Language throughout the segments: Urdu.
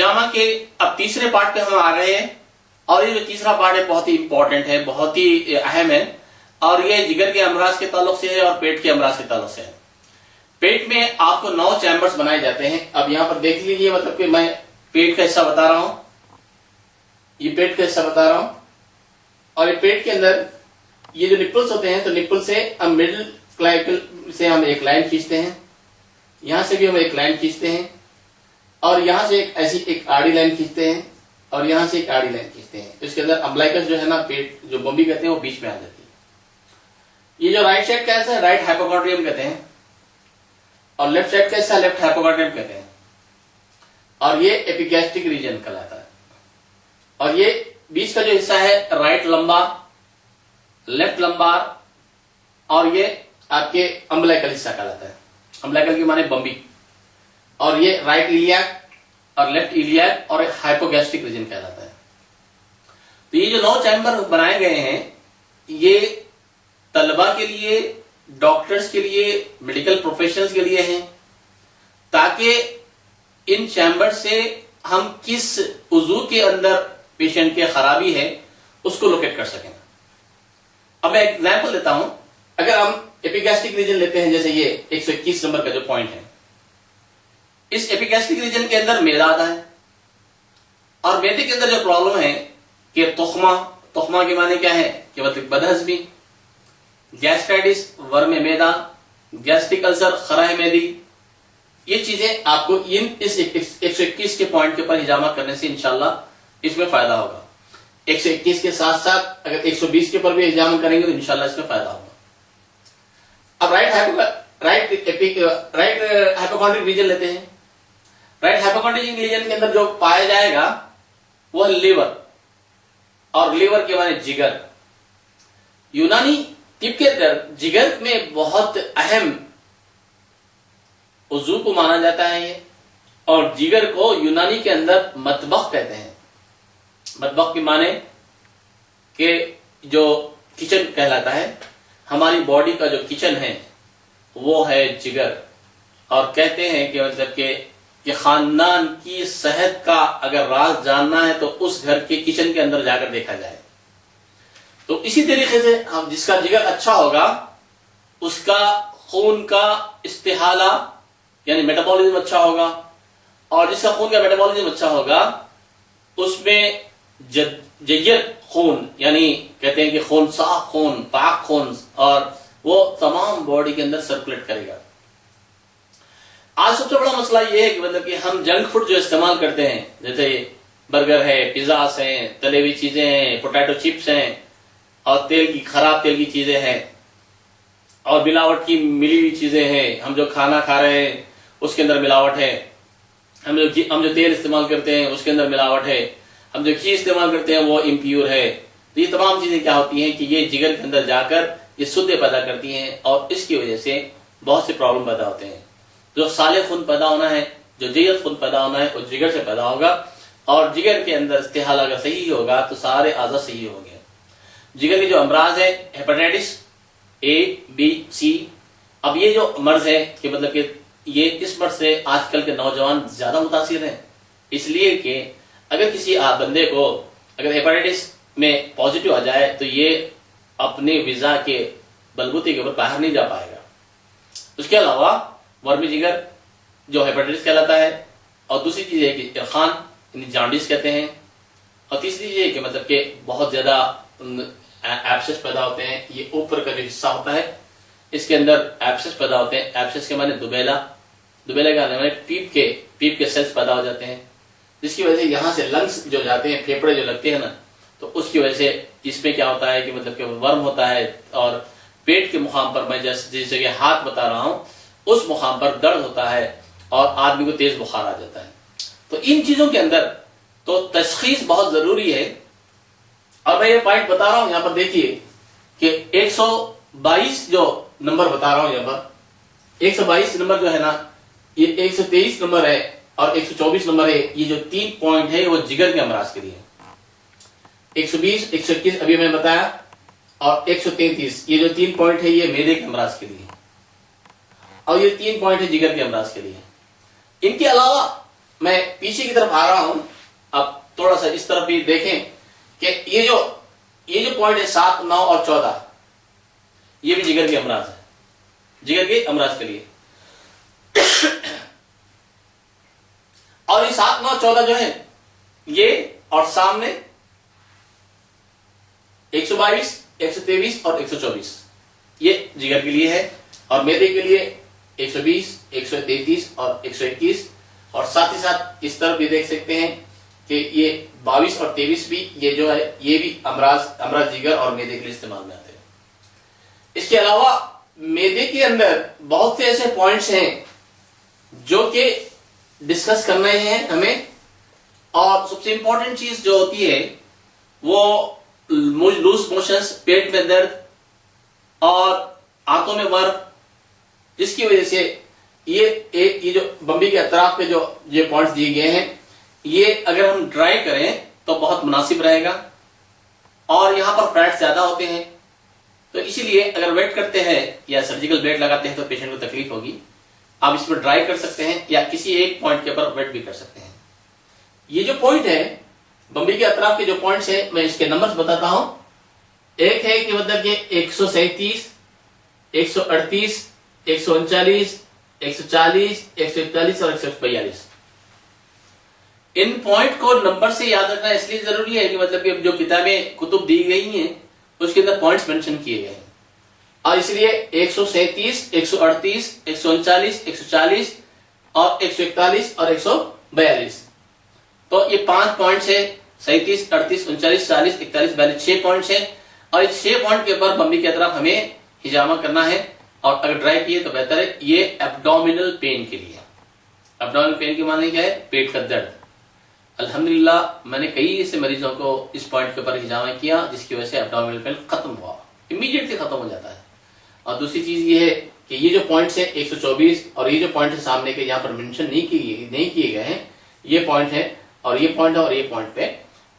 ہجامہ کے اب تیسرے پارٹ پہ ہم آ رہے ہیں، اور یہ جو تیسرا پارٹ ہے بہت ہی امپورٹنٹ ہے، بہت ہی اہم ہے، اور یہ جگر کے امراض کے تعلق سے ہے اور پیٹ کے امراض کے تعلق سے ہے۔ پیٹ میں آپ کو 9 چیمبرز بنائے جاتے ہیں۔ اب یہاں پر دیکھ لیجیے، مطلب کہ میں پیٹ کا حصہ بتا رہا ہوں، یہ پیٹ کا حصہ بتا رہا ہوں، اور یہ پیٹ کے اندر یہ جو نپلز ہوتے ہیں، تو نپل سے ہم مڈل کلیویکل سے ہم ایک لائن کھینچتے ہیں، یہاں سے بھی ہم ایک لائن کھینچتے ہیں، اور یہاں سے ایسی ایک آڑی لائن کھینچتے ہیں، اور یہاں سے ایک آڑی لائن کھینچتے ہیں۔ اس کے اندر امبلائکس جو ہے نا، پیٹ جو بمبی کہتے ہیں، وہ بیچ میں آ جاتی ہے۔ یہ جو رائٹ سائڈ کا حصہ ہے، رائٹ ہائپوکارڈیم کہتے ہیں، اور لیفٹ سائڈ کا حصہ لیفٹ ہائپوکارڈیم کہتے ہیں، اور یہ ایپیگیسٹرک ریجن کہلاتا ہے۔ اور یہ بیچ کا جو حصہ ہے، رائٹ لمبار، لیفٹ لمبار، اور یہ آپ کے امبلائکل حصہ کہلاتا ہے۔ امبلائکل کے معنی بمبی، اور یہ رائٹ ایلیاک اور لیفٹ ایلیاک اور ہائپوگیسٹرک ریجن کہلاتا ہے۔ تو یہ جو 9 چیمبر بنائے گئے ہیں، یہ طلبہ کے لیے، ڈاکٹرز کے لیے، میڈیکل پروفیشنلز کے لیے ہیں، تاکہ ان چیمبر سے ہم کس عضو کے اندر پیشنٹ کے خرابی ہے اس کو لوکیٹ کر سکیں۔ اب میں ایگزامپل دیتا ہوں۔ اگر ہم ایپیگیسٹرک ریجن لیتے ہیں، جیسے یہ 121 نمبر کا جو پوائنٹ ہے، اس ایپیگیسٹرک ریجن کے اندر میدا آتا ہے، اور میدے کے اندر جو پرابلم ہے کہ تخمہ کے معنی کیا ہے کہ مطلب بدہضمی، گیسٹرائٹس ورم میدا، گیسٹرک السر خرہ میدی، یہ چیزیں آپ کو اس 121 کے پوائنٹ کے اوپر ہجامہ کرنے سے انشاءاللہ اس میں فائدہ ہوگا۔ 121 کے ساتھ ساتھ اگر 120 کے اوپر بھی ہجامہ کریں گے تو انشاءاللہ اس میں فائدہ ہوگا۔ اب رائٹ ہائپوکونڈرک ریجن لیتے ہیں۔ رائٹ ہائپوکونڈرک ریجن کے اندر جو پایا جائے گا وہ لیور، اور لیور کے معنی جگر۔ یونانی طب کے اندر جگر میں بہت اہم عضو کو مانا جاتا ہے یہ، اور جگر کو یونانی کے اندر مطبخ کہتے ہیں۔ مطبخ کے معنی کہ جو کچن کہلاتا ہے، ہماری باڈی کا جو کچن ہے وہ ہے جگر، اور کہتے ہیں کہ مطلب کہ خاندان کی صحت کا اگر راز جاننا ہے تو اس گھر کے کچن کے اندر جا کر دیکھا جائے۔ تو اسی طریقے سے ہم جس کا جگر اچھا ہوگا اس کا خون کا استحالہ یعنی میٹابولزم اچھا ہوگا، اور جس کا خون کا میٹابولزم اچھا ہوگا اس میں جیت خون، یعنی کہتے ہیں کہ خون صاف خون، پاک خون، اور وہ تمام باڈی کے اندر سرکولیٹ کرے گا۔ آج سب سے بڑا مسئلہ یہ ہے کہ مطلب کہ ہم جنک فوڈ جو استعمال کرتے ہیں، جیسے برگر ہے، پیزاز ہیں، تلے ہوئی چیزیں ہیں، پوٹیٹو چپس ہیں، اور خراب تیل کی چیزیں ہیں، اور ملاوٹ کی ملی ہوئی چیزیں ہیں۔ ہم جو کھانا کھا رہے ہیں اس کے اندر ملاوٹ ہے، ہم جو تیل استعمال کرتے ہیں اس کے اندر ملاوٹ ہے، ہم جو گھی استعمال کرتے ہیں وہ امپیور ہے۔ تو یہ تمام چیزیں کیا ہوتی ہیں کہ یہ جگر کے اندر جا کر یہ سدے پیدا کرتی ہیں، اور اس کی وجہ سے بہت سے پرابلم پیدا ہوتے ہیں۔ جو صالح خون پیدا ہونا ہے، جو جیت خون پیدا ہونا ہے، وہ جگر سے پیدا ہوگا، اور جگر کے اندر استحالہ اگر صحیح ہوگا تو سارے اعضاء صحیح ہوں گے۔ جگر کے جو امراض ہے، ہیپاٹائٹس اے بی سی، اب یہ جو مرض ہے کہ مطلب کہ یہ اس مرض سے آج کل کے نوجوان زیادہ متاثر ہیں، اس لیے کہ اگر کسی بندے کو اگر ہیپاٹائٹس میں پازیٹیو آ جائے تو یہ اپنے ویزا کے بلبوتے کے اوپر باہر نہیں جا پائے گا۔ اس کے علاوہ ورم جگر جو ہیپاٹائٹس کہلاتا ہے، اور دوسری چیز ہے کہ ارخان یعنی جانڈس کہتے ہیں، اور تیسری چیز ہے کہ مطلب کہ بہت زیادہ ایبسس پیدا ہوتے ہیں۔ یہ اوپر کا جو حصہ ہوتا ہے اس کے اندر ایبسس پیدا ہوتے ہیں۔ ایبسس کے معنی دوبیلا کا معنی پیپ کے سیلز پیدا ہو جاتے ہیں، جس کی وجہ سے یہاں سے لنگس جو جاتے ہیں، پھیپڑے جو لگتے ہیں نا، تو اس کی وجہ سے اس میں کیا ہوتا ہے کہ مطلب کہ ورم ہوتا ہے، اور پیٹ کے مقام پر میں جس جگہ ہاتھ بتا رہا ہوں اس مقام پر درد ہوتا ہے، اور آدمی کو تیز بخار آ جاتا ہے۔ تو ان چیزوں کے اندر تو تشخیص بہت ضروری ہے۔ اور میں یہ پوائنٹ بتا رہا ہوں یہاں پر دیکھیے کہ 122 جو نمبر بتا رہا ہوں یہاں پر، 122 نمبر جو ہے نا، یہ 123 نمبر ہے اور 124 نمبر ہے۔ یہ جو 3 پوائنٹ ہے وہ جگر کے امراض کے لیے، 120 121 ابھی میں بتایا، اور 133 یہ جو 3 پوائنٹ ہے یہ میدے کے امراض کے لیے، اور یہ 3 پوائنٹ ہے جگر کے امراض کے لیے۔ ان کے علاوہ میں پیچھے کی طرف آ رہا ہوں. اب تھوڑا سا اس طرف بھی دیکھیں کہ یہ جو پوائنٹ ہے 7, 9 اور 14 یہ بھی جگر کے امراض ہے, جگر کے امراض کے لیے. اور یہ 7, 9, 14 جو ہے یہ, اور سامنے 122, 123 اور 124 یہ جگر کے لیے ہے, اور میدے کے لیے 120, 133 اور 121, اور ساتھ ہی ساتھ اس طرف بھی دیکھ سکتے ہیں کہ یہ 22 اور 23 بھی یہ جو ہے یہ بھی امراض جگر اور میدے کے لیے استعمال میں آتے ہیں. اس کے علاوہ میدے کے اندر بہت سے ایسے پوائنٹس ہیں جو کہ ڈسکس کرنے ہیں ہمیں, اور سب سے امپورٹنٹ چیز جو ہوتی ہے وہ لوز موشنز, پیٹ میں درد اور آنتوں میں ورم, جس کی وجہ سے یہ جو بمبی کے اطراف پہ جو یہ پوائنٹس دیے گئے ہیں یہ اگر ہم ڈرائی کریں تو بہت مناسب رہے گا, اور یہاں پر فیٹ زیادہ ہوتے ہیں تو اسی لیے اگر ویٹ کرتے ہیں یا سرجیکل بلیڈ لگاتے ہیں تو پیشنٹ کو تکلیف ہوگی. آپ اس پر ڈرائی کر سکتے ہیں یا کسی ایک پوائنٹ کے اوپر ویٹ بھی کر سکتے ہیں. یہ جو پوائنٹ ہے بمبی کے اطراف کے جو پوائنٹس ہیں میں اس کے نمبرز بتاتا ہوں. ایک ہے کہ مطلب کہ 137, 138, 139, 140, 141 اور 142. ان پوائنٹ کو نمبر سے یاد رکھنا اس لیے ضروری ہے کہ مطلب کہ جو کتب دی گئی ہیں اس کے اندر پوائنٹس مینشن کیے گئے ہیں, اور اس لیے 137, 138, 139, 140 اور 141 اور 142. تو یہ 5 پوائنٹس ہے, 37, 38, 39, 40, 41, 42 6 پوائنٹس ہیں, اور اس 6 پوائنٹ کے اوپر بمبی کے اطراف ہمیں ہجامہ کرنا ہے, اور اگر ڈرائی کیے تو بہتر ہے. یہ ایبڈومینل پین کے لیے. ایبڈومینل پین کے معنی کیا ہے؟ پیٹ کا درد. الحمدللہ میں نے کئی ایسے مریضوں کو اس پوائنٹ کے اوپر ہجامہ کیا جس کی وجہ سے ایبڈومینل پین ختم ہوا, امیڈیٹلی ختم ہو جاتا ہے. اور دوسری چیز یہ ہے کہ یہ جو پوائنٹس ہیں 124 اور یہ جو پوائنٹ ہے سامنے کے یہاں پر مینشن نہیں کیے گئے ہیں, یہ پوائنٹ ہے اور یہ پوائنٹ ہے, اور یہ پوائنٹ پہ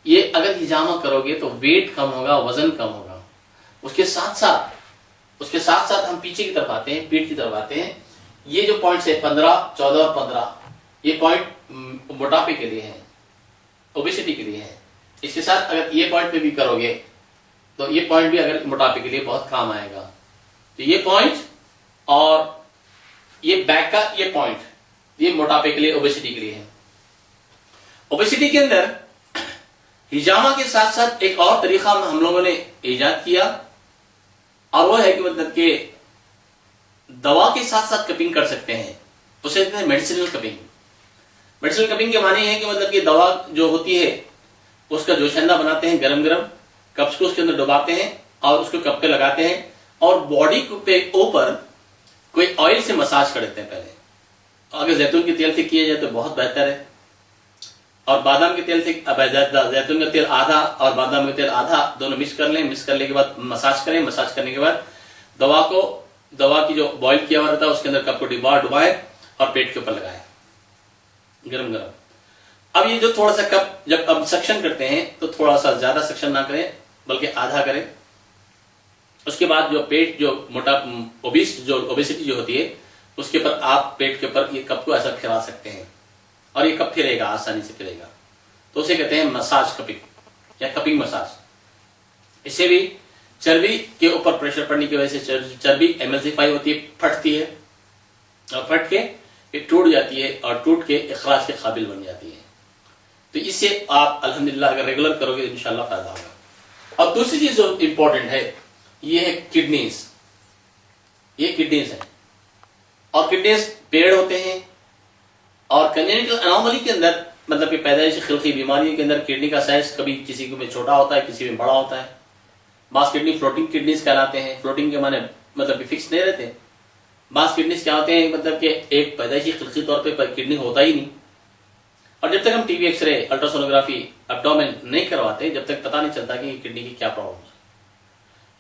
یہ اگر ہجامہ کرو گے تو ویٹ کم ہوگا, وزن کم ہوگا. اس کے ساتھ ساتھ ہم پیچھے کی طرف آتے ہیں, پیٹ کی طرف آتے ہیں. یہ جو پوائنٹس ہے 15, 14 اور 15 یہ پوائنٹ موٹاپے کے لیے ہیں, اوبیسٹی کے لیے ہے. اس کے ساتھ اگر یہ پوائنٹ پہ بھی کرو گے تو یہ پوائنٹ بھی اگر موٹاپے کے لیے بہت کام آئے گا. تو یہ پوائنٹ اور یہ بیک کا یہ پوائنٹ یہ موٹاپے کے لیے, اوبیسٹی کے لیے ہے. اوبیسٹی کے اندر ہجامہ کے ساتھ ساتھ ایک اور طریقہ ہم لوگوں نے ایجاد کیا, اور وہ ہے کہ مطلب کہ دوا کے ساتھ ساتھ کپنگ کر سکتے ہیں. اسے کہتے ہیں میڈیسنل کپنگ. میڈیسنل کپنگ کے معنی ہے کہ مطلب کہ دوا جو ہوتی ہے اس کا جوشندہ بناتے ہیں, گرم کپس کو اس کے اندر ڈباتے ہیں اور اس کو کپ پہ لگاتے ہیں, اور باڈی پہ اوپر کوئی آئل سے مساج کر دیتے ہیں پہلے. اگر زیتون کے تیل سے کیا جائے تو بہت بہتر ہے, اور بادام کے تیل سے زیتون کا تیل آدھا اور بادام کا تیل آدھا دونوں مکس کر لیں. مکس کرنے کے بعد مساج کریں. مساج کرنے کے بعد دوا کی جو بوائل کیا ہوا رہتا ہے اس کے اندر کپ کو ڈبائے اور پیٹ کے اوپر لگائیں گرم. اب یہ جو تھوڑا سا کپ جب اب سکشن کرتے ہیں تو تھوڑا سا زیادہ سکشن نہ کریں بلکہ آدھا کریں. اس کے بعد جو پیٹ جو اوبیسٹی جو ہوتی ہے اس کے اوپر آپ پیٹ کے اوپر یہ کپ کو ایسا پھیلا سکتے ہیں, اور یہ کپ پھرے گا, آسانی سے پھرے گا. تو اسے کہتے ہیں مساج کپنگ یا کپنگ مساج. اس سے بھی چربی کے اوپر پریشر پڑنے کی وجہ سے چربی ایملسیفائی ہوتی ہے, پھٹتی ہے, اور پھٹ کے یہ ٹوٹ جاتی ہے اور ٹوٹ کے اخراج کے قابل بن جاتی ہے. تو اس سے آپ الحمدللہ اگر ریگولر کرو گے تو انشاءاللہ فائدہ ہوگا. اور دوسری چیز جو امپورٹنٹ ہے یہ ہے کڈنیز. یہ کڈنیز ہیں, اور کڈنیز پیڑ ہوتے ہیں, اور کنجنیٹل انوملی کے اندر مطلب کہ پیدائشی خلقی بیماریوں کے اندر کڈنی کا سائز کبھی کسی میں چھوٹا ہوتا ہے, کسی میں بڑا ہوتا ہے. بعض کڈنی فلوٹنگ کڈنیز کہلاتے ہیں. فلوٹنگ کے معنی مطلب کہ فکس نہیں رہتے. بعض کڈنیز کیا ہوتے ہیں مطلب کہ ایک پیدائشی خلقی طور پہ کڈنی ہوتا ہی نہیں, اور جب تک ہم T V X ray, ultrasonography, abdomen نہیں کرواتے جب تک پتہ نہیں چلتا کہ کڈنی کی کیا پرابلم ہے.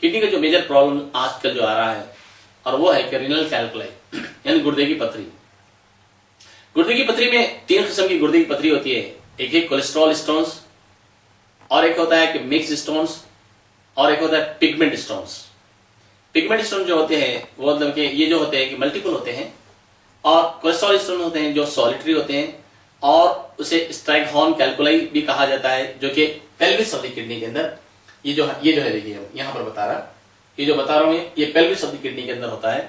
کڈنی کا جو میجر پرابلم آج کل جو آ رہا ہے اور وہ ہے کہ رینل کیلکولائی یعنی گردے کی پتھری. گردے کی پتھری میں 3 قسم کی گردے کی پتھری ہوتی ہے. ایک ہے کولیسٹرول اسٹونز, اور ایک ہوتا ہے کہ مکس اسٹونز, اور ایک ہوتا ہے پگمنٹ اسٹونز. پگمنٹ اسٹون جو ہوتے ہیں وہ مطلب کہ یہ جو ہوتے ہیں کہ ملٹیپل ہوتے ہیں, اور کولیسٹرول اسٹون ہوتے ہیں جو سولیٹری ہوتے ہیں, اور اسے اسٹرائک ہارن کیلکولائی بھی کہا جاتا ہے، جو کہ پیلوس آف دی کڈنی کے اندر یہ جو ہے دیکھیے یہاں پر بتا رہا، یہ جو بتا رہا ہوں یہ پیلوس آف دی کڈنی کے اندر ہوتا ہے.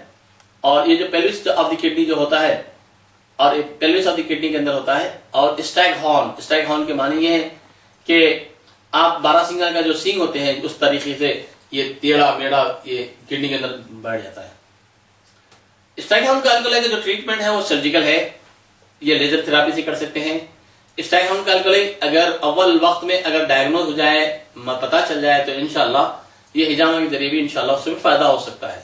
اور یہ جو پیلوس آف دی کڈنی جو ہوتا ہے، اور پیلوس آف دی کڈنی کے اندر ہوتا ہے. اور اسٹرائک ہارن کے معنی یہ ہے کہ آپ بارہ سنگا کا جو سینگ ہوتے ہیں اس طریقے سے یہ ٹیڑھا میڑھا یہ کڈنی کے اندر بیٹھ جاتا ہے. اسٹرائک ہارن کیلکولائی کا جو ٹریٹمنٹ ہے وہ سرجیکل ہے، یہ لیزر تھراپی سے کر سکتے ہیں. اسٹرائک ہارن کیلکولائی اگر اول وقت میں اگر ڈائگنوز ہو جائے، پتہ چل جائے، تو انشاءاللہ یہ حجامہ کے ذریعے بھی انشاءاللہ اس سے بھی فائدہ ہو سکتا ہے.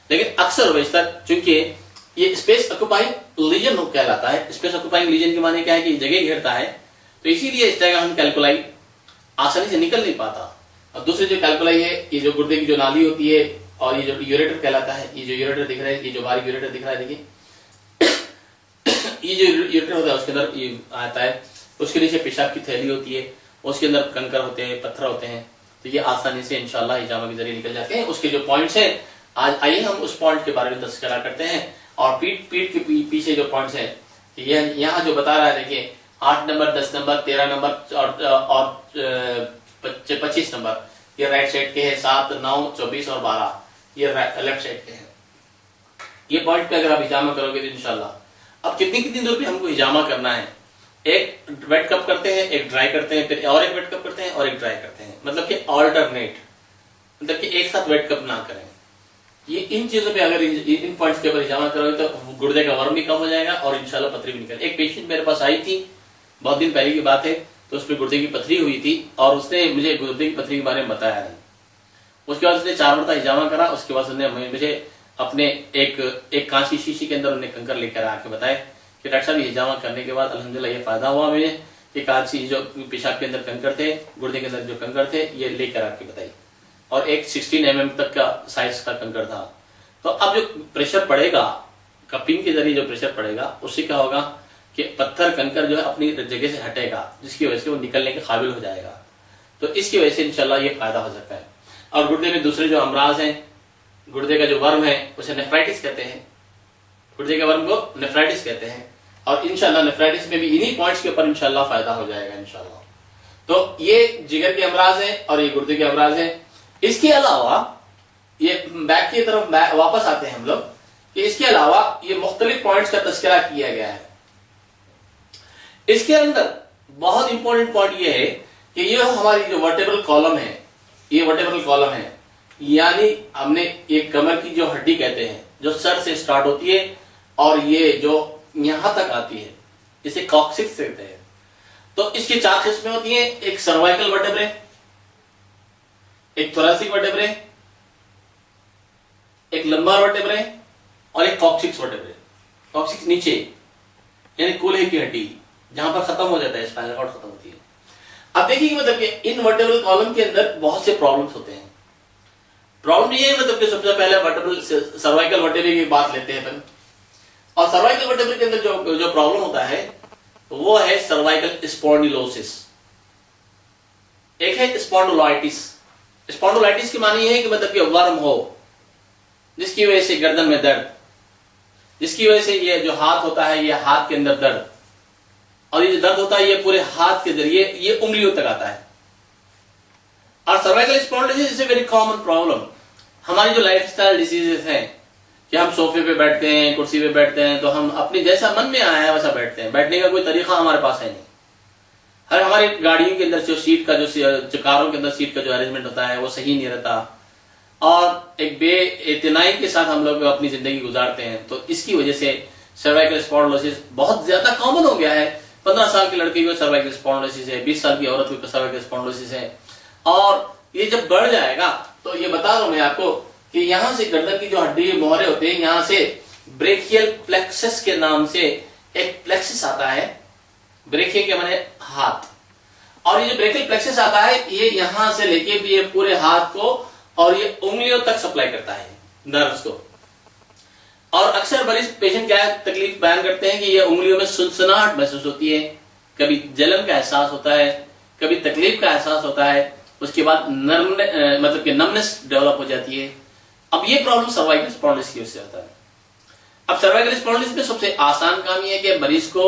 لیکن اکثر و بیشتر چونکہ یہ اسپیس آکوپائنگ لیجن کہلاتا ہے، اسپیس آکوپائنگ لیجن کے معنی کیا ہے کہ یہ جگہ گھیرتا ہے، تو اسی لیے اسٹرائک ہارن کیلکولائی آسانی سے نکل نہیں پاتا. اور دوسری جو کیلکولائی ہے، یہ جو گردے کی جو نالی ہوتی ہے اور یہ جو یوریٹر کہلاتا ہے، یہ جو یوریٹر دکھ رہا ہے، یہ جو باریک یوریٹر دکھ رہا ہے دیکھیے، یہ جو یوریٹر ہوتا ہے اس کے اندر یہ آتا ہے، اس کے نیچے پیشاب کی تھیلی ہوتی ہے، اس کے اندر کنکر ہوتے ہیں، پتھر ہوتے ہیں، تو یہ آسانی سے انشاءاللہ حجامہ کے ذریعے نکل جاتے ہیں. اس کے جو پوائنٹس ہیں آج آئیے ہم اس پوائنٹ کے بارے میں تذکرہ کرتے ہیں. اور پیٹ کے پیچھے جو پوائنٹس ہیں یہاں جو بتا رہا ہے دیکھیے 8 نمبر 10 نمبر 13 نمبر اور 25 نمبر یہ رائٹ سائڈ کے ہیں، 7 9 24 اور 12 یہ لیفٹ سائڈ کے ہیں. یہ پوائنٹ پہ اگر آپ حجامہ کرو گے تو انشاءاللہ. اب کتنی دور پہ ہم کو حجامہ کرنا ہے؟ ایک ویٹ کپ کرتے ہیں، ایک ڈرائی کرتے ہیں، پھر اور ایک ویٹ کپ کرتے ہیں اور ایک ڈرائی کرتے ہیں، مطلب کہ آلٹرنیٹ، مطلب کہ ایک ساتھ ویٹ کپ نہ کریں. یہ ان چیزوں پہ اگر ان پوائنٹس کے اوپر حجامہ کرو گے تو گردے کا ورم بھی کم ہو جائے گا اور انشاءاللہ پتھری بھی نکل. ایک پیشنٹ میرے پاس آئی تھی بہت دن پہلے کی بات ہے، تو اس پہ گردے کی پتھری ہوئی تھی اور اس نے مجھے گردے کی پتھری کے بارے میں بتایا نہیں. اس کے بعد اس نے 4 مرتبہ حجامہ کرا. اس کے بعد اس نے مجھے اپنے ایک کانچ کی شیشی کے اندر انہیں کنکر لے کر آ کے بتائے کہ ڈاکٹر صاحب یہ حجامہ کرنے کے بعد الحمدللہ یہ فائدہ ہوا مجھے کہ کانچ کی جو پیشاب کے اندر کنکر تھے، گردے کے اندر جو کنکر تھے، یہ لے کر آ کے بتائی. اور ایک 16 mm تک کا سائز کا کنکر تھا. تو اب جو پریشر پڑے گا کپنگ کے ذریعے، جو پریشر پڑے گا اس سے کیا ہوگا کہ پتھر کنکر جو ہے اپنی جگہ سے ہٹے گا، جس کی وجہ سے وہ نکلنے کے قابل ہو جائے گا. تو اس کی وجہ سے انشاءاللہ یہ فائدہ ہو سکتا ہے. اور گردے میں دوسرے جو امراض ہیں، گردے کا جو ورم ہے اسے نیفرائٹس کہتے ہیں، گردے کے ورم کو نیفرائٹس کہتے ہیں. اور انشاءاللہ نیفرائٹس میں بھی انہی پوائنٹس کے اوپر انشاءاللہ فائدہ ہو جائے گا انشاءاللہ. تو یہ جگر کے امراض ہیں اور یہ گردے کے امراض ہیں. اس کے علاوہ یہ بیک کی طرف واپس آتے ہیں ہم لوگ کہ اس کے علاوہ یہ مختلف پوائنٹس کا تذکرہ کیا گیا ہے. اس کے اندر بہت امپورٹنٹ پوائنٹ یہ ہے کہ یہ ہماری جو ورٹیبرل کالم ہے، یہ ورٹیبرل کالم ہے، یعنی ہم نے یہ کمر کی جو ہڈی کہتے ہیں جو سر سے سٹارٹ ہوتی ہے اور یہ جو یہاں تک آتی ہے، اسے کاکسکس کہتے ہیں. تو اس کی 4 قسمیں ہوتی ہیں، ایک سروائکل ورٹیبرے، ایک تھوریسک ورٹیبرے، ایک لمبر ورٹیبرے اور ایک کاکسکس ورٹیبرے. کاکسکس نیچے یعنی کولہے کی ہڈی جہاں پر ختم ہو جاتا ہے، اسپائنل کارڈ ختم ہوتی ہے. اب دیکھیے کہ مطلب کہ ان ورٹیبرل کالم کے اندر بہت سے پرابلمس ہوتے ہیں. پرابلم یہ ہے مطلب کہ سب سے پہلے ورٹیبرل سروائکل ورٹیبرے کی بات لیتے ہیں پہلے. اور سروائکل ورٹیبرے کے اندر جو پرابلم ہوتا ہے وہ ہے سروائکل اسپونڈیلوسس. ایک ہے اسپونڈولائٹس. اسپونڈولائٹس کی معنی یہ ہے کہ مطلب کہ ورم ہو جس کی وجہ سے گردن میں درد، جس کی وجہ سے یہ جو ہاتھ ہوتا ہے یہ ہاتھ کے اندر درد، اور یہ جو درد ہوتا ہے یہ پورے ہاتھ کے ذریعے یہ انگلیوں تک آتا ہے. اور cervical spondylosis is a very common problem. ہماری جو لائف سٹائل ڈیزیزز ہیں کہ ہم صوفے پہ بیٹھتے ہیں، کرسی پہ بیٹھتے ہیں، تو ہم اپنی جیسا من میں آیا ہے ویسا بیٹھتے ہیں. بیٹھنے کا کوئی طریقہ ہمارے پاس ہے نہیں. ہر ہماری گاڑیوں کے اندر جو سیٹ کا جو کاروں کے اندر سیٹ کا جو ارینجمنٹ ہوتا ہے وہ صحیح نہیں رہتا، اور ایک بے اعتنائی کے ساتھ ہم لوگ اپنی زندگی گزارتے ہیں. تو اس کی وجہ سے سروائکل اسپونڈیلوسس بہت زیادہ کامن ہو گیا ہے. 15 سال کی لڑکی کو سروائکل اسپونڈیلوسس ہے، 20 سال کی عورت کو سروائکل اسپونڈیلوسس ہے. اور یہ جب بڑھ جائے گا تو یہ بتا رہا ہوں میں آپ کو کہ یہاں سے گردن کی جو ہڈی مہرے ہوتے ہیں، یہاں سے بریکیل پلیکسس کے نام سے ایک پلیکسس آتا ہے. بریکیل کے معنی ہاتھ، اور یہ جو بریکیل پلیکسس آتا ہے یہ یہاں سے لے کے بھی یہ پورے ہاتھ کو اور یہ انگلیوں تک سپلائی کرتا ہے نروز کو. اور اکثر مریض پیشنٹ کیا تکلیف بیان کرتے ہیں کہ یہ انگلیوں میں سنسناہٹ محسوس ہوتی ہے، کبھی جلن کا احساس ہوتا ہے، کبھی تکلیف کا احساس ہوتا ہے، اس کے بعد مطلب کہ نمنس ڈیولپ ہو جاتی ہے. اب یہ پرابلم سروائکل اسپونڈیلوسس کی وجہ سے ہوتا ہے. اب سروائکل اسپونڈیلوسس میں سب سے آسان کام یہ ہے کہ مریض کو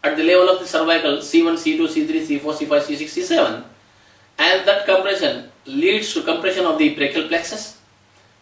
at the level of the cervical C1, C2, C3, C4, C5, C6, C7 and that compression leads to compression of the brachial plexus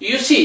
You see,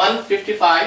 155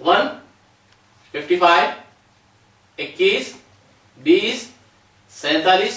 155 21 20 47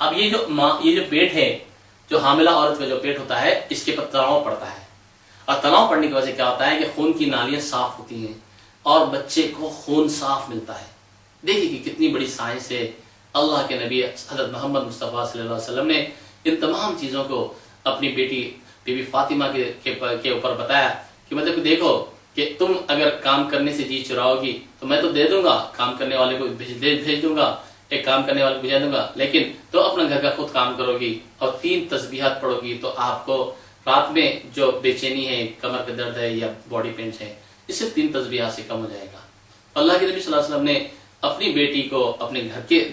اب یہ جو پیٹ ہے، جو حاملہ عورت کا جو پیٹ ہوتا ہے، اس کے پر تناؤ پڑتا ہے، اور تناؤ پڑنے کی وجہ سے کیا ہوتا ہے کہ خون کی نالیاں صاف ہوتی ہیں اور بچے کو خون صاف ملتا ہے۔ دیکھیے کہ کتنی بڑی سائنس ہے۔ اللہ کے نبی حضرت محمد مصطفیٰ صلی اللہ علیہ وسلم نے ان تمام چیزوں کو اپنی بیٹی بی بی فاطمہ کے اوپر بتایا کہ مطلب کہ دیکھو کہ تم اگر کام کرنے سے جی چراؤ گی تو میں تو دے دوں گا، کام کرنے والے کو بھیج دوں گا، ایک کام کرنے والے کو بھیجا دوں گا، لیکن تو اپنا گھر کا خود کام کرو گی اور 3 تسبیحات پڑھو گی تو آپ کو رات میں جو بے چینی ہے، کمر کا درد ہے یا باڈی پینس ہے، اس سے 3 تسبیحات سے کم ہو جائے گا۔ اللہ کے نبی صلی اللہ علیہ وسلم نے اپنی بیٹی کو، اپنے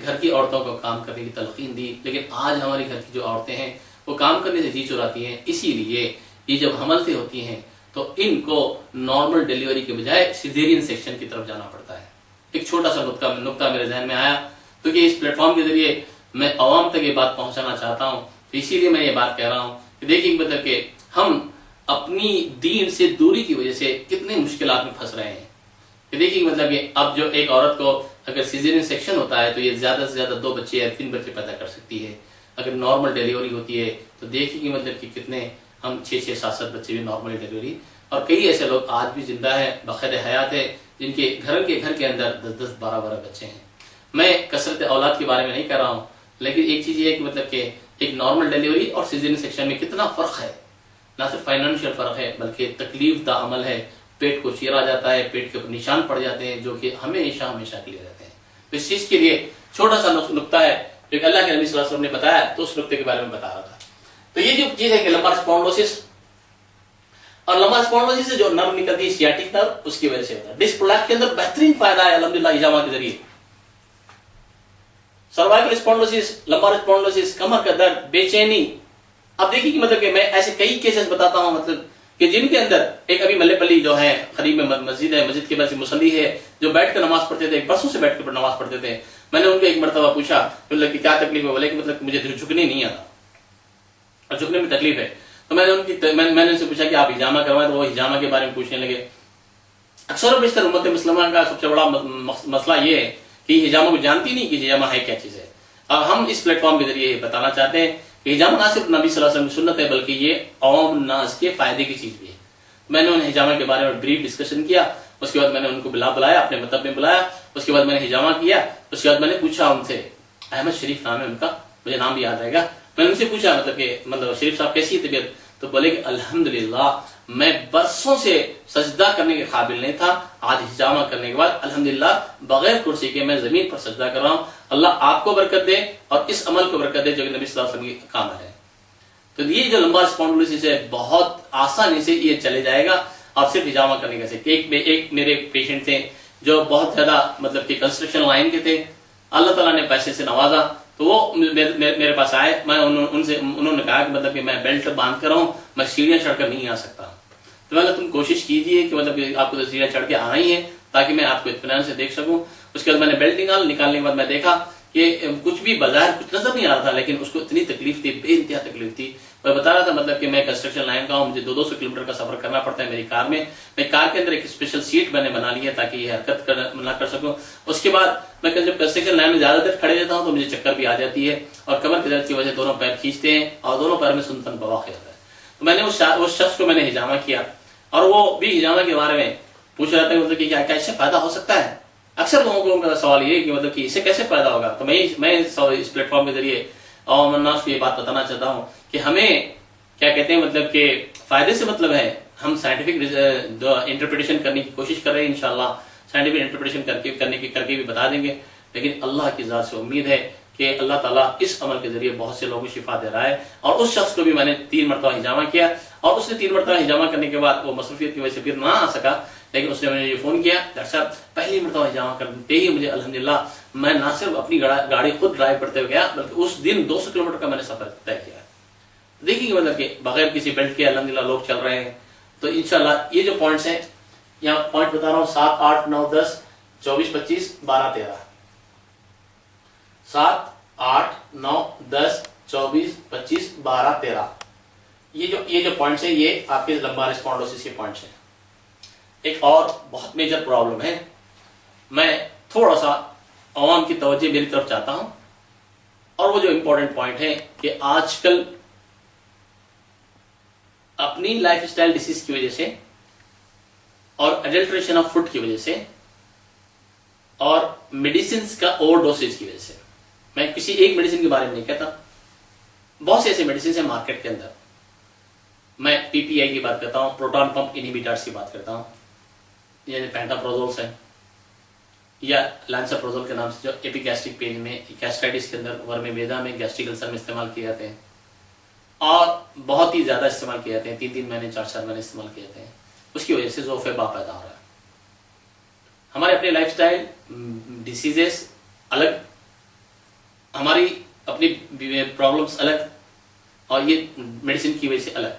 گھر کی عورتوں کو کام کرنے کی تلقین دی، لیکن آج ہماری گھر کی جو عورتیں ہیں وہ کام کرنے سے جی چراتی ہیں۔ اسی لیے یہ جب حمل سے ہوتی ہیں تو ان کو نارمل ڈیلیوری کے بجائے سیزیرین سیکشن کی طرف جانا پڑتا ہے۔ ایک چھوٹا سا نقطہ میرے ذہن میں آیا کیونکہ اس پلیٹ فارم کے ذریعے میں عوام تک یہ بات پہنچانا چاہتا ہوں، تو اسی لیے میں یہ بات کہہ رہا ہوں کہ دیکھیں مطلب کہ ہم اپنی دین سے دوری کی وجہ سے کتنے مشکلات میں پھنس رہے ہیں۔ کہ دیکھیں مطلب کہ اب جو ایک عورت کو اگر سیزیرین سیکشن ہوتا ہے تو یہ زیادہ سے زیادہ 2 بچے یا 3 بچے پیدا کر سکتی ہے، اگر نارمل ڈیلیوری ہوتی ہے تو دیکھیں کہ مطلب کہ کتنے ہم 6 7 بچے بھی نارمل ڈیلیوری، اور کئی ایسے لوگ آج بھی زندہ ہیں، بخیر حیات ہے، جن کے گھر کے اندر 10 12 بچے ہیں۔ میں کثرت اولاد کے بارے میں نہیں کہہ رہا ہوں، لیکن ایک چیز یہ ہے کہ مطلب کہ ایک نارمل ڈیلیوری اور سیزیرین سیکشن میں کتنا فرق ہے، نہ صرف فائنینشیل فرق ہے بلکہ تکلیف دہ عمل ہے، پیٹ کو چیرا جاتا ہے، پیٹ کے اوپر نشان پڑ جاتے ہیں جو کہ ہمیشہ کے لیے رہتے ہیں۔ تو اس چیز کے لیے چھوٹا سا نقطہ ہے جو کہ اللہ کے نبی صلی اللہ علیہ وسلم نے بتایا، تو اس نقطے کے بارے میں بتا رہا تھا۔ تو یہ جو چیز ہے کہ لمبر اسپونڈلوسس، اور لمبر اسپونڈلوسس سے جو نرو نکلتی ہے سیاٹک نرو، اس کی وجہ سے ہوتا ہے۔ ڈسک پرولیپس کے اندر بہترین فائدہ ہے الحمدللہ ہجامہ کے ذریعے۔ سروائکل اسپونڈلوسس، لمبر اسپونڈلوسس، کمر کا درد، بے چینی۔ اب دیکھیے کہ مطلب کہ میں ایسے کئی کیسز بتاتا ہوں مطلب کہ جن کے اندر ایک ابھی ملے پلی جو ہے قریب میں مسجد ہے، مسجد کے پاس مصلی ہے، جو بیٹھ کر نماز پڑھتے تھے، برسوں سے بیٹھ کر نماز پڑھتے تھے۔ میں نے ان کو ایک مرتبہ پوچھا مطلب کہ کیا تکلیف ہے، بولے کہ مطلب مجھے جھکنے نہیں آتا اور جھکنے میں تکلیف ہے۔ تو میں نے ان سے پوچھا کہ آپ ہجامہ کروائیں، تو وہ ہجامہ کے بارے میں پوچھنے لگے۔ اکثر و بیشتر امت مسلمہ کا سب سے بڑا مسئلہ یہ ہے کہ ہجامہ کو جانتی نہیں کہ ہجامہ ہے کیا چیز ہے۔ اب ہم اس پلیٹ فارم کے ذریعے یہ بتانا چاہتے ہیں کہ ہجامہ نہ صرف نبی صلی اللہ علیہ وسلم کی سنت ہے بلکہ یہ عوام الناس کے فائدے کی چیز بھی ہے۔ میں نے انہیں ہجامہ کے بارے میں بریف ڈسکشن کیا، اس کے بعد میں نے ان کو بلایا، اپنے مطلب میں بلایا، اس کے بعد میں نے ہجامہ کیا، اس کے بعد میں نے پوچھا ان سے، احمد شریف نام ہے ان کا، مجھے نام بھی یاد رہے گا، میں نے ان سے پوچھا مطلب شریف صاحب کیسی ہے طبیعت؟ تو بولے کہ الحمدللہ میں برسوں سے سجدہ کرنے کے قابل نہیں تھا، آج ہجامہ کرنے کے بعد الحمدللہ بغیر کرسی کے میں زمین پر سجدہ کر رہا ہوں۔ اللہ آپ کو برکت دے اور اس عمل کو برکت دے جو کہ نبی صلی اللہ علیہ وسلم کی کام ہے۔ تو یہ جو لمبا اسپونڈلوسس ہے بہت آسانی سے یہ چلے جائے گا آپ صرف ہجامہ کرنے کا۔ ایک میرے پیشنٹ تھے جو بہت زیادہ مطلب کہ کنسٹرکشن لائن کے تھے، اللہ تعالیٰ نے پیسے سے نوازا، تو وہ میرے پاس آئے، میں انہوں نے کہا کہ مطلب کہ میں بیلٹ باندھ کر ہوں، میں سیڑھیاں چڑھ کر نہیں آ سکتا۔ تو میں نے تم کوشش کیجیے کہ مطلب کہ آپ کو تو سیڑھیاں چڑھ کے آنا ہی ہے تاکہ میں آپ کو اطمینان سے دیکھ سکوں۔ اس کے بعد میں نے بیلٹ نکالنے کے بعد میں دیکھا کہ کچھ بھی بظاہر کچھ نظر نہیں آ رہا تھا، لیکن اس کو اتنی تکلیف تھی، بے انتہا تکلیف تھی۔ میں بتا رہا تھا مطلب کہ میں کنسٹرکشن لائن کا ہوں، مجھے 200 کلومیٹر کا سفر کرنا پڑتا ہے میری کار میں کار کے اندر ایک اسپیشل سیٹ میں نے بنا لی ہے تاکہ یہ حرکت نہ کر سکوں۔ اس کے بعد میں جب کنسٹرکشن لائن میں زیادہ دیر کھڑے رہتا ہوں تو مجھے چکر بھی آ جاتی ہے، اور کمر کے درد کی وجہ سے دونوں پیر کھینچتے ہیں اور دونوں پیر میں سنتن بواقع ہوتا ہے۔ تو میں نے اس شخص کو میں نے ہجامہ کیا، اور وہ بھی ہجامہ کے بارے میں پوچھ رہا تھا کہ مطلب کہ کیا اس سے فائدہ ہو سکتا ہے۔ اکثر لوگوں کا سوال یہ ہے کہ مطلب کہ اس سے کیسے فائدہ ہوگا۔ تو میں اس پلیٹ فارم کے ذریعے عوام الناس کو یہ بات بتانا چاہتا ہوں کہ ہمیں کیا کہتے ہیں مطلب کہ فائدے سے مطلب ہے، ہم سائنٹیفک انٹرپریٹیشن کرنے کی کوشش کر رہے ہیں، انشاءاللہ سائنٹیفک انٹرپریٹیشن کر کے بھی بتا دیں گے، لیکن اللہ کی ذات سے امید ہے کہ اللہ تعالیٰ اس عمل کے ذریعے بہت سے لوگوں کو شفا دے رہا ہے۔ اور اس شخص کو بھی میں نے 3 مرتبہ ہجامہ کیا، اور اس نے 3 مرتبہ ہجامہ کرنے کے بعد وہ مصروفیت کی وجہ سے پھر نہ آ سکا، لیکن اس نے مجھے یہ فون کیا، ڈاکٹر صاحب پہلی مرتبہ ہجامہ کرتے ہی مجھے الحمدللہ میں نہ صرف اپنی گاڑی خود ڈرائیو کرتے ہوئے گیا بلکہ اس دن 200 کلومیٹر کا میں نے سفر طے کیا۔ دیکھیں گے مطلب کہ بغیر کسی بیلٹ کے الحمدللہ لوگ چل رہے ہیں۔ تو انشاءاللہ یہ جو پوائنٹس ہیں، یہاں پوائنٹ بتا رہا ہوں 7 8 9 10 24 25 12 13 7 8 9 10 24 25 12 13 یہ جو پوائنٹس ہیں یہ آپ کے لمبار اسپونڈلوسس کے پوائنٹس ہیں۔ ایک اور بہت میجر پرابلم ہے، میں تھوڑا سا عوام کی توجہ میری طرف چاہتا ہوں اور وہ جو امپورٹنٹ پوائنٹ ہے کہ آج کل اپنی لائف اسٹائل ڈیزیز کی وجہ سے اور ایڈلٹریشن آف فوڈ کی وجہ سے اور میڈیسنز کا اوور ڈوسیج کی وجہ سے، میں کسی ایک میڈیسن کے بارے میں نہیں کہتا، بہت سے ایسے میڈیسنز ہیں مارکیٹ کے اندر، میں پی پی آئی کی بات کرتا ہوں، پروٹون پمپ انہیبیٹرز کی بات کرتا ہوں، یعنی پینٹاپروزولس ہیں، یا لانساپروزول کے نام سے جو ایپیگیسٹرک پین میں، گیسٹرائٹس کے اندر، ورم ویدا میں، گیسٹرک السر میں استعمال کیے جاتے ہیں، اور بہت ہی زیادہ استعمال کیے جاتے ہیں، 3 مہینے 4 مہینے استعمال کیے جاتے ہیں، اس کی وجہ سے ضعف باپ پیدا ہو رہا ہے۔ ہمارے اپنے لائف سٹائل ڈیزیزز الگ، ہماری اپنی پرابلمس الگ، اور یہ میڈیسن کی وجہ سے الگ،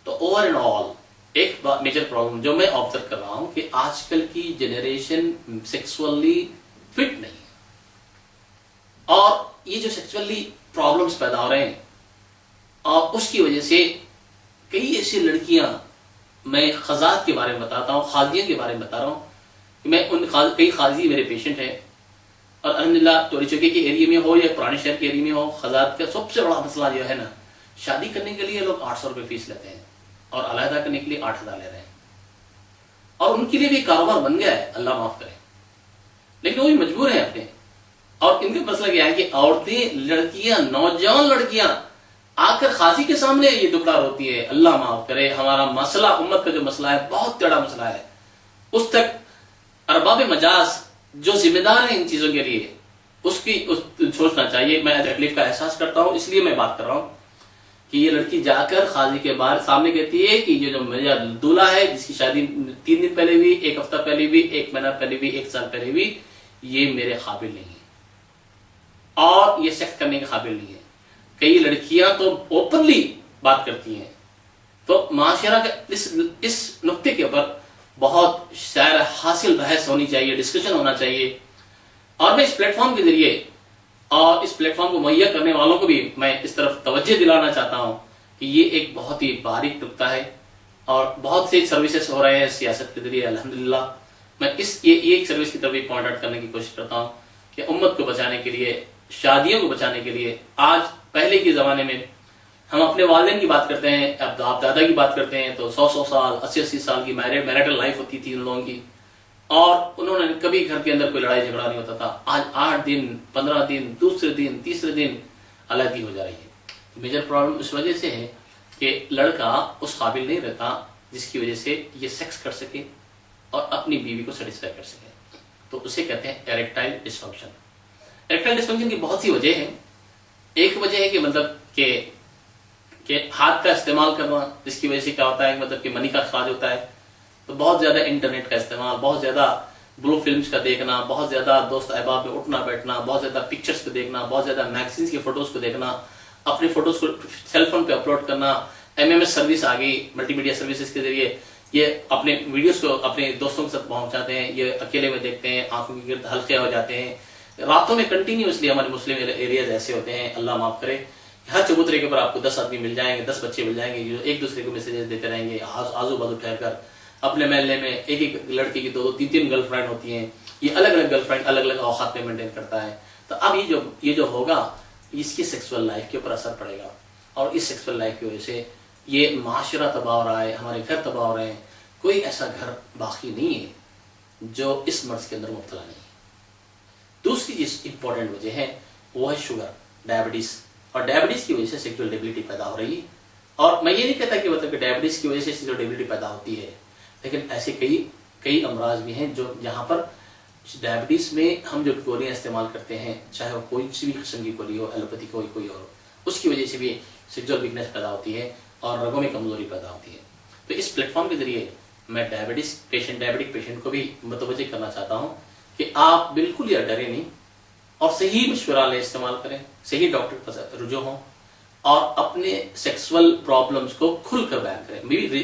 تو اوور اینڈ آل ایک میجر پرابلم جو میں آبزرو کر رہا ہوں کہ آج کل کی جنریشن سیکسولی فٹ نہیں ہے، اور یہ جو سیکسولی پرابلمس پیدا ہو رہے ہیں، اور اس کی وجہ سے کئی ایسی لڑکیاں، میں خزات کے بارے میں بتاتا ہوں، خاضیوں کے بارے میں بتا رہا ہوں کہ میں ان کئی خاضی میرے پیشنٹ ہیں، اور الحمدللہ ٹوری چوکی کے ایریے میں ہو یا پرانے شہر کے ایریے میں ہو، خزات کا سب سے بڑا مسئلہ جو ہے نا، شادی کرنے کے لیے لوگ 800 روپے فیس لیتے ہیں اور علیحدہ کرنے کے لیے 8000 لے رہے ہیں، اور ان کے لیے بھی کاروبار بن گیا ہے، اللہ معاف کرے، لیکن وہ بھی مجبور ہیں اپنے، اور ان کا مسئلہ کیا ہے کہ عورتیں، لڑکیاں، نوجوان لڑکیاں آ کر خاصی کے سامنے یہ دکڑا ہوتی ہے، اللہ معاف کرے، ہمارا مسئلہ، امت کا جو مسئلہ ہے بہت ٹیڑھا مسئلہ ہے، اس تک ارباب مجاز جو ذمہ دار ہیں ان چیزوں کے لیے، اس کی سوچنا چاہیے۔ میں تکلیف کا احساس کرتا ہوں، اس لیے میں بات کر رہا ہوں کہ یہ لڑکی جا کر قاضی کے باہر سامنے کہتی ہے کہ یہ جو میرا دولہا ہے، جس کی شادی 3 دن پہلے ہوئی، 1 ہفتہ پہلے ہوئی، 1 مہینہ پہلے ہوئی، 1 سال پہلے ہوئی، یہ میرے قابل نہیں ہے اور یہ سیکس کرنے کے قابل نہیں ہے۔ کئی لڑکیاں تو اوپنلی بات کرتی ہیں، تو معاشرہ کا اس نقطے کے اوپر بہت شاید حاصل بحث ہونی چاہیے، ڈسکشن ہونا چاہیے، اور میں اس پلیٹ فارم کے ذریعے اور اس پلیٹ فارم کو مہیا کرنے والوں کو بھی میں اس طرف توجہ دلانا چاہتا ہوں کہ یہ ایک بہت ہی باریک نقطہ ہے، اور بہت سے سروسز ہو رہے ہیں سیاست کے ذریعے، الحمدللہ میں یہ ایک سروس کی طرف بھی پوائنٹ آؤٹ کرنے کی کوشش کرتا ہوں کہ امت کو بچانے کے لیے، شادیوں کو بچانے کے لیے، آج پہلے کے زمانے میں ہم اپنے والدین کی بات کرتے ہیں، اب آپ دادا کی بات کرتے ہیں تو 100 سال، 80 سال کی میرٹل لائف ہوتی تھی ان لوگوں کی، اور انہوں نے کبھی گھر کے اندر کوئی لڑائی جھگڑا نہیں ہوتا تھا۔ آج 8 دن، 15 دن، دوسرے دن، تیسرے دن الگ ہو جا رہی ہے۔ میجر پرابلم اس وجہ سے ہے کہ لڑکا اس قابل نہیں رہتا جس کی وجہ سے یہ سیکس کر سکے اور اپنی بیوی کو سیٹسفائی کر سکے، تو اسے کہتے ہیں ایریکٹائل ڈسفنکشن۔ ایریکٹائل ڈسفنکشن کی بہت سی وجہ ہیں۔ ایک وجہ ہے کہ مطلب کہ ہاتھ کا استعمال کرنا، جس کی وجہ سے کیا ہوتا ہے مطلب کہ منی کا اخراج ہوتا ہے، تو بہت زیادہ انٹرنیٹ کا استعمال، بہت زیادہ بلو فلمز کا دیکھنا، بہت زیادہ دوست احباب میں اٹھنا بیٹھنا، بہت زیادہ پکچرز کو دیکھنا، بہت زیادہ میگزینز کی فوٹوز کو دیکھنا، اپنی فوٹوز کو سیل فون پہ اپلوڈ کرنا، MMS سروس آ گئی، ملٹی میڈیا سروسز کے ذریعے یہ اپنے ویڈیوز کو اپنے دوستوں کے ساتھ پہنچاتے ہیں، یہ اکیلے میں دیکھتے ہیں، آنکھوں کے گرد حلقے ہو جاتے ہیں، راتوں میں کنٹینیوسلی ہمارے مسلم ایریاز ایسے ہوتے ہیں، اللہ معاف کرے، ہر چبوترے کے اوپر آپ کو 10 آدمی مل جائیں گے، 10 بچے مل جائیں گے جو ایک دوسرے کو میسیجز دیتے رہیں گے، آزو بازو ٹھہر کر۔ اپنے محلے میں ایک لڑکی کی 2 3 گرل فرینڈ ہوتی ہیں، یہ الگ الگ گرل فرینڈ الگ الگ اوقات میں مینٹین کرتا ہے، تو اب یہ جو ہوگا اس کی سیکسول لائف کے اوپر اثر پڑے گا، اور اس سیکسول لائف کی وجہ سے یہ معاشرہ تباہ ہو رہا ہے، ہمارے گھر تباہ ہو رہے ہیں، کوئی ایسا گھر باقی نہیں ہے جو اس مرض کے اندر مبتلا نہیں ہے۔ دوسری جس امپورٹنٹ وجہ ہے وہ ہے شوگر، ڈائبٹیز، اور ڈائبٹیز کی وجہ سے سیکسول ڈیبلٹی پیدا ہو رہی ہے، اور میں یہ نہیں کہتا کہ مطلب کہ ڈائبٹیز کی وجہ سے سیکسول ڈیبلٹی پیدا ہوتی ہے، لیکن ایسے کئی امراض بھی ہیں جو جہاں پر ڈائبٹیز میں ہم جو گولیاں استعمال کرتے ہیں، چاہے وہ کوئی سی بھی قسم کی گولی ہو، ایلوپیتھی کوئی اور، اس کی وجہ سے بھی سیکسول ویکنیس پیدا ہوتی ہے اور رگوں میں کمزوری پیدا ہوتی ہے۔ تو اس پلیٹ فارم کے ذریعے میں ڈائبٹک پیشنٹ کو بھی متوجہ کرنا چاہتا ہوں کہ آپ بالکل یہ ڈرے نہیں، اور صحیح مشورہ لیں، استعمال کریں، صحیح ڈاکٹر پر رجوع ہوں، اور اپنے سیکسول پرابلمس کو کھل کر بیان کریں۔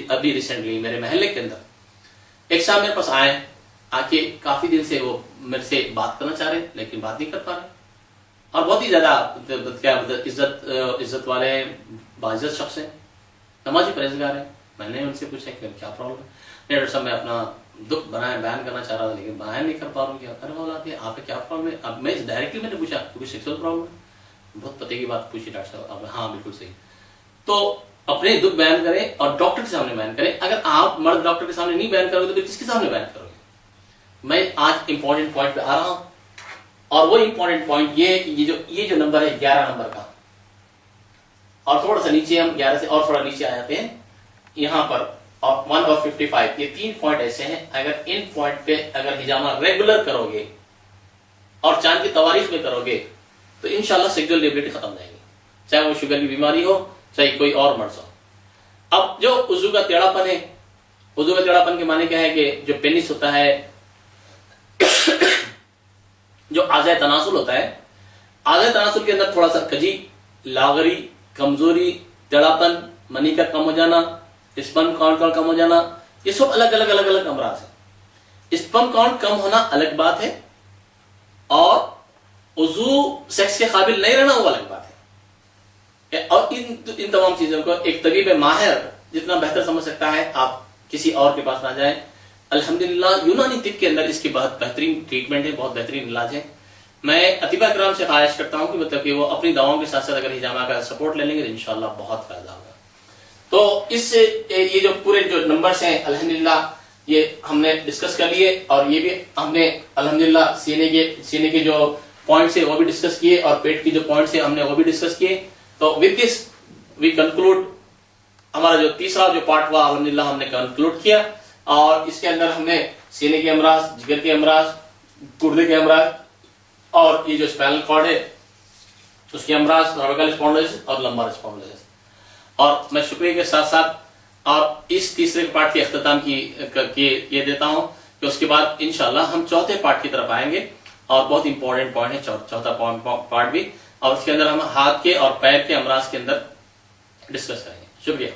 ابھی ریسنٹلی میرے محلے کے اندر ایک صاحب میرے پاس آئے، آ کے کافی دن سے وہ میرے سے بات کرنا چاہ رہے لیکن بات نہیں کر پا رہے، اور بہت ہی زیادہ عزت والے ہیں، باعزت شخص ہیں، نمازی پرہیزگار ہیں۔ میں نے ان سے پوچھا کہ کیا پرابلم ہے؟ نہیں ڈاکٹر صاحب، میں اپنا دکھ بیان کرنا چاہ رہا تھا لیکن بیان نہیں کر پا رہا ہوں۔ کیا ارے مولا آپ کا کیا پرابلم ہے؟ اب میں ڈائریکٹلی میں نے پوچھا کوئی سیکسول پرابلم ہے؟ بہت پتے کی بات پوچھی ڈاکٹر صاحب آپ نے. ہاں بالکل صحیح. تو اپنے دکھ بیان کریں اور ڈاکٹر کے سامنے بیان کریں. اگر آپ مرد ڈاکٹر کے سامنے نہیں بیان کرو گے تو پھر کس کے سامنے بیان کرو گے؟ میں آج امپورٹنٹ پوائنٹ پہ آ رہا ہوں, اور وہ امپورٹنٹ پوائنٹ یہ ہے کہ یہ جو نمبر ہے 11 نمبر کا, اور تھوڑا سا نیچے ہم 11 سے اور تھوڑا نیچے آ جاتے ہیں یہاں پر, اور 1 اور 55, یہ 3 پوائنٹ ایسے ہیں اگر ان پوائنٹ پہ اگر ہجامہ ریگولر کرو گے اور چاند کی تواریخ میں کرو گے تو انشاءاللہ سیکسول ڈیبلٹی ختم ہو جائے گی, چاہے وہ شوگر کی بیماری ہو چاہے کوئی اور مرض ہو. اب جو عضو کا ٹیڑھا پن ہے, عضو کا ٹیڑھا پن کے معنی کیا ہے کہ جو پینس ہوتا ہے, جو اعضائے تناسل ہوتا ہے, اعضائے تناسل کے اندر تھوڑا سا کجی, لاغری, کمزوری, ٹیڑھاپن, منی کا کم ہو جانا, اسپرم کاؤنٹ کم ہو جانا, یہ سب الگ الگ امراض ہیں. اسپرم کاؤنٹ کم ہونا الگ بات ہے, اور عضو سیکس کے قابل نہیں رہنا وہ الگ بات ہے. اور ان تمام چیزوں کو ایک طبیب ماہر جتنا بہتر سمجھ سکتا ہے, آپ کسی اور کے پاس نہ جائیں. الحمدللہ یونانی طب کے اندر اس کی بہت بہترین ٹریٹمنٹ ہے, بہت بہترین علاج ہے. میں اطباء کرام سے خواہش کرتا ہوں کہ مطلب کہ وہ اپنی دواؤں کے ساتھ ساتھ اگر ہجامہ کا سپورٹ لے لیں گے تو انشاءاللہ بہت فائدہ ہوگا. تو اس سے یہ جو پورے جو نمبرز ہیں الحمدللہ یہ ہم نے ڈسکس کر لیے, اور یہ بھی ہم نے الحمدللہ سینے کے جو پوائنٹس ہیں وہ بھی ڈسکس کیے, اور پیٹ کی جو پوائنٹس ہیں ہم نے وہ بھی ڈسکس کیے. تو ود دس وی کنکلوڈ, ہمارا جو تیسرا جو پارٹ ہوا الحمدللہ ہم نے کنکلوڈ کیا, اور اس کے اندر ہم نے سینے کے امراض, جگر کے امراض, گردے کے امراض, اور یہ جو اسپائنل کارڈ ہے اس کے امراض, سرویکل اسپونڈلوسس اور لمبر اسپونڈلوسس. اور میں شکریہ کے ساتھ ساتھ اور اس تیسرے پارٹ کے اختتام کی یہ دیتا ہوں کہ اس کے بعد انشاءاللہ ہم چوتھے پارٹ کی طرف آئیں گے, اور بہت امپورٹنٹ پوائنٹ ہے چوتھا پارٹ بھی, اور اس کے اندر ہم ہاتھ کے اور پیر کے امراض کے اندر ڈسکس کریں گے. شکریہ.